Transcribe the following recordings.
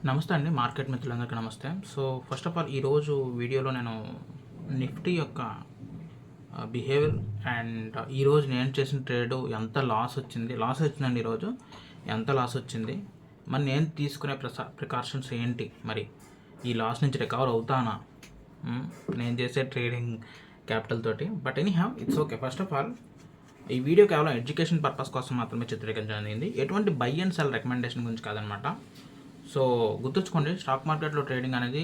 నమస్తే అండి. మార్కెట్ మిత్రులందరికీ నమస్తే. సో ఫస్ట్ ఆఫ్ ఆల్ ఈరోజు వీడియోలో నేను నిఫ్టీ యొక్క బిహేవియర్ అండ్ ఈరోజు నేను చేసిన ట్రేడ్ ఎంత లాస్ వచ్చిందండి ఈరోజు ఎంత లాస్ వచ్చింది, మరి నేను తీసుకునే ప్రికాషన్స్ ఏంటి, మరి ఈ లాస్ నుంచి రికవర్ అవుతానా నేను చేసే ట్రేడింగ్ క్యాపిటల్ తోటి. But any have it's okay. First of all ఈ వీడియో కేవలం ఎడ్యుకేషన్ పర్పస్ కోసం మాత్రమే చిత్రీకరించడం జరిగింది. ఎటువంటి బై అండ్ సెల్ రికమెండేషన్ గురించి కాదనమాట. సో గుర్తుంచుకోండి, స్టాక్ మార్కెట్లో ట్రేడింగ్ అనేది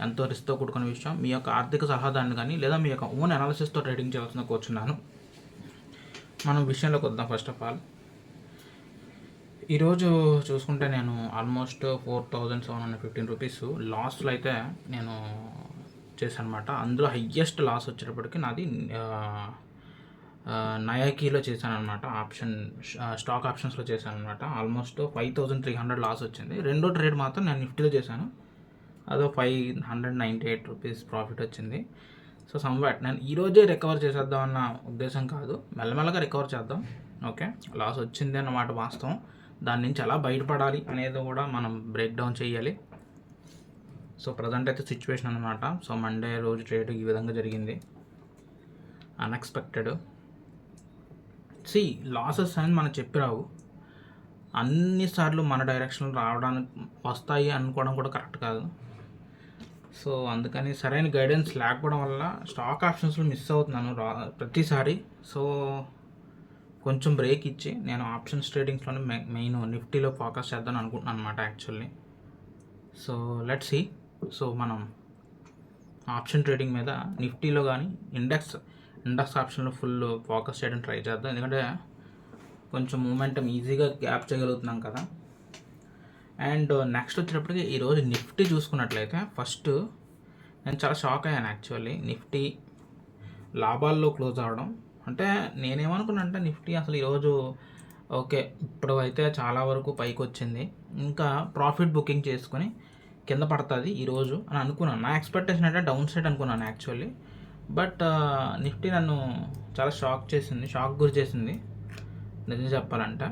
ఎంతో రిస్క్తో కూడుకున్న విషయం. మీ యొక్క ఆర్థిక సలహాదారుని కానీ లేదా మీ యొక్క ఓన్ అనాలిసిస్తో ట్రేడింగ్ చేయాల్సిన కూర్చున్నాను. మనం విషయంలోకి వద్దాం. ఫస్ట్ ఆఫ్ ఆల్ ఈరోజు చూసుకుంటే నేను ఆల్మోస్ట్ 4715 రూపీస్ లాస్లో అయితే నేను చేశాను అనమాట. అందులో హయ్యెస్ట్ లాస్ వచ్చేటప్పటికి నాది నయాకీలో చేశాను అనమాట. స్టాక్ ఆప్షన్స్లో చేశాను అనమాట. ఆల్మోస్ట్ 5300 లాస్ వచ్చింది. రెండో ట్రేడ్ మాత్రం నేను నిఫ్టీలో చేశాను. అదో 598 రూపీస్ ప్రాఫిట్ వచ్చింది. సో సమ్వాట్ నేను ఈరోజే రికవర్ చేసేద్దాం అన్న ఉద్దేశం కాదు, మెల్లమెల్లగా రికవర్ చేద్దాం. ఓకే, లాస్ వచ్చింది అన్నమాట వాస్తవం. దాని నుంచి ఎలా బయటపడాలి అనేది కూడా మనం బ్రేక్ డౌన్ చేయాలి. సో ప్రజెంట్ అయితే సిచ్యువేషన్ అనమాట. సో మండే రోజు ట్రేడ్ ఈ విధంగా జరిగింది. అన్ఎక్స్పెక్టెడ్. లాసెస్ అని మనం చెప్పి రావు, అన్నిసార్లు మన డైరెక్షన్లో రావడానికి వస్తాయి అనుకోవడం కూడా కరెక్ట్ కాదు. సో అందుకని సరైన గైడెన్స్ లేకపోవడం వల్ల స్టాక్ ఆప్షన్స్లో మిస్ అవుతున్నాను ప్రతిసారి. సో కొంచెం బ్రేక్ ఇచ్చి నేను ఆప్షన్స్ ట్రేడింగ్స్లోనే మెయిన్ నిఫ్టీలో ఫోకస్ చేద్దాం అనుకుంటున్నాను అనమాట actually. So let's see. So మనం ఆప్షన్ ట్రేడింగ్ మీద నిఫ్టీలో కానీ ఇండెక్స్ ఆప్షన్లో ఫుల్ ఫోకస్ చేయడం ట్రై చేద్దాం. ఎందుకంటే కొంచెం మూమెంటం ఈజీగా గ్యాప్ చేయగలుగుతున్నాం కదా. అండ్ నెక్స్ట్ వచ్చేటప్పటికి ఈరోజు నిఫ్టీ చూసుకున్నట్లయితే ఫస్ట్ నేను చాలా షాక్ అయ్యాను యాక్చువల్లీ. నిఫ్టీ లాభాల్లో క్లోజ్ అవ్వడం అంటే నేనేమనుకున్నా అంటే నిఫ్టీ అసలు ఈరోజు ఓకే ఇప్పుడు అయితే చాలా వరకు పైకి వచ్చింది, ఇంకా ప్రాఫిట్ బుకింగ్ చేసుకొని కింద పడుతుంది ఈరోజు అని అనుకున్నాను. నా ఎక్స్పెక్టేషన్ అంటే డౌన్ సైడ్ అనుకున్నాను యాక్చువల్లీ. బట్ నిఫ్టీ నన్ను చాలా షాక్ గురి చేసింది నిజం చెప్పాలంటే.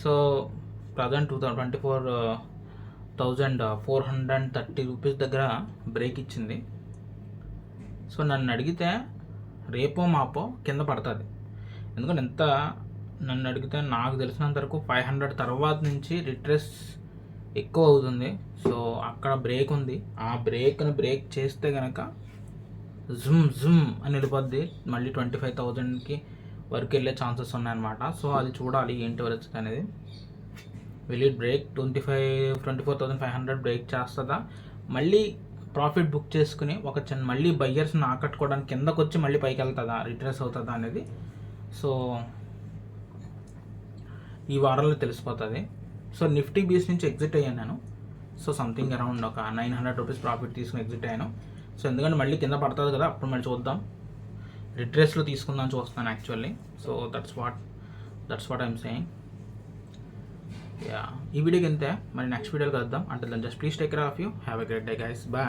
సో ప్రజెంట్ 24,430 రూపీస్ దగ్గర బ్రేక్ ఇచ్చింది. సో నన్ను అడిగితే రేపో మాపో కింద పడుతుంది. ఎందుకంటే నన్ను అడిగితే నాకు తెలిసినంత వరకు 500 తర్వాత నుంచి రిట్రెస్ ఎక్కువ అవుతుంది. సో అక్కడ బ్రేక్ ఉంది, ఆ బ్రేక్ చేస్తే కనుక జుమ్ అని వెళ్ళిపోద్ది, మళ్ళీ 25,000కి వరకు వెళ్ళే ఛాన్సెస్ ఉన్నాయన్నమాట. సో అది చూడాలి ఏంటి పరిస్థితి అనేది. వెళ్ళి బ్రేక్ 24,500 బ్రేక్ చేస్తుందా, మళ్ళీ ప్రాఫిట్ బుక్ చేసుకుని ఒక మళ్ళీ బయ్యర్స్ని ఆకట్టుకోవడానికి కిందకు వచ్చి మళ్ళీ పైకి వెళ్తుందా, రిట్రెస్ అవుతుందా అనేది సో ఈ వారంలో తెలిసిపోతుంది. సో నిఫ్టీ బీస్ నుంచి ఎగ్జిట్ అయ్యాను నేను. సో సంథింగ్ అరౌండ్ ఒక 900 రూపీస్ ప్రాఫిట్ తీసుకుని ఎగ్జిట్ అయ్యాను. సో ఎందుకంటే మళ్ళీ కింద పడుతుంది కదా, అప్పుడు మళ్ళీ చూద్దాం, రిట్రేస్లో తీసుకుందాం చూస్తున్నాను actually. So that's what I'm saying. ఈ వీడియోకి ఇంతే. మరి నెక్స్ట్ వీడియోకి కలుద్దాం. అంటే just please take care of you. Have a great day guys. Bye.